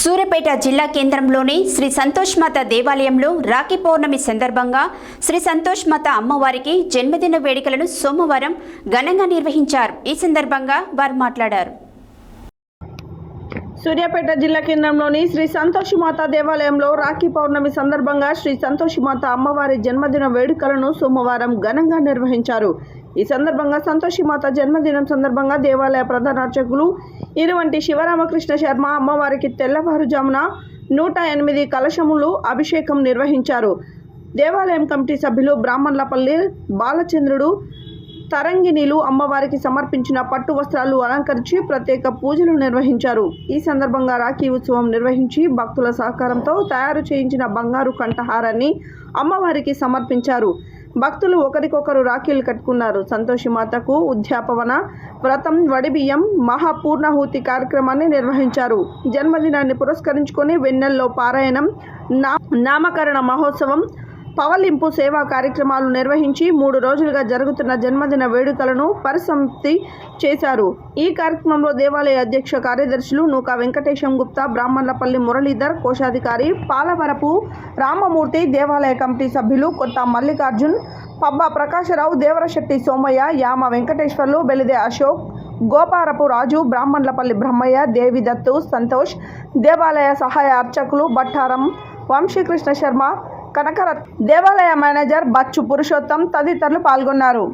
సూర్యాపేట జిల్లా కేంద్రంలోని శ్రీ సంతోష్ మాత దేవాలయంలో రాఖీ పౌర్ణమి సందర్భంగా శ్రీ సంతోష్ మాత అమ్మవారికి జన్మదిన వేడుకలను సోమవారం ఘనంగా నిర్వహించారు. ఈ సందర్భంగా వారు మాట్లాడారు. సూర్యాపేట జిల్లా కేంద్రంలోని శ్రీ సంతోషి మాత దేవాలయంలో రాఖీ పౌర్ణమి సందర్భంగా శ్రీ సంతోషి మాత అమ్మవారి జన్మదిన వేడుకలను సోమవారం ఘనంగా నిర్వహించారు. ఈ సందర్భంగా సంతోషి మాత జన్మదినం సందర్భంగా దేవాలయ ప్రధాన అర్చకులు ఇరువంటి శివరామకృష్ణ శర్మ అమ్మవారికి తెల్లవారుజామున 108 కలశములు అభిషేకం నిర్వహించారు. దేవాలయం కమిటీ సభ్యులు బ్రాహ్మణులపల్లి బాలచంద్రుడు తరంగిణీలు అమ్మవారికి సమర్పించిన పట్టు వస్త్రాలు అలంకరించి ప్రత్యేక పూజలు నిర్వహించారు. ఈ సందర్భంగా రాఖీ ఉత్సవం నిర్వహించి భక్తుల సహకారంతో తయారు చేయించిన బంగారు కంఠహారాన్ని అమ్మవారికి సమర్పించారు. భక్తులు ఒకరికొకరు రాఖీలు కట్టుకున్నారు. సంతోషి మాతకు ఉద్యాపన వ్రతం, వడిబియ్యం, మహాపూర్ణాహుతి కార్యక్రమాన్ని నిర్వహించారు. జన్మదినాన్ని పురస్కరించుకొని వెన్నెల్లో పారాయణం, నామకరణ మహోత్సవం, పవలింపు సేవా కార్యక్రమాలు నిర్వహించి 3 రోజులుగా జరుగుతున్న జన్మదిన వేడుకలను పరిసమాప్తి చేశారు. ఈ కార్యక్రమంలో దేవాలయ అధ్యక్ష కార్యదర్శులు నూకా వెంకటేశం గుప్తా, బ్రాహ్మణులపల్లి మురళీధర్, కోశాధికారి పాలవరపు రామమూర్తి, దేవాలయ కమిటీ సభ్యులు కొత్త మల్లికార్జున్, పబ్బా ప్రకాశరావు, దేవరశెట్టి సోమయ్య, యామ వెంకటేశ్వర్లు, బెలిదే అశోక్, గోపారపు రాజు, బ్రాహ్మణులపల్లి బ్రహ్మయ్య, దేవిదత్తు, సంతోష్, దేవాలయ సహాయ అర్చకులు బట్టారం వంశీకృష్ణ శర్మ, కనకరత్, దేవాలయ మేనేజర్ బచ్చు పురుషోత్తం తదితరులు పాల్గొన్నారు.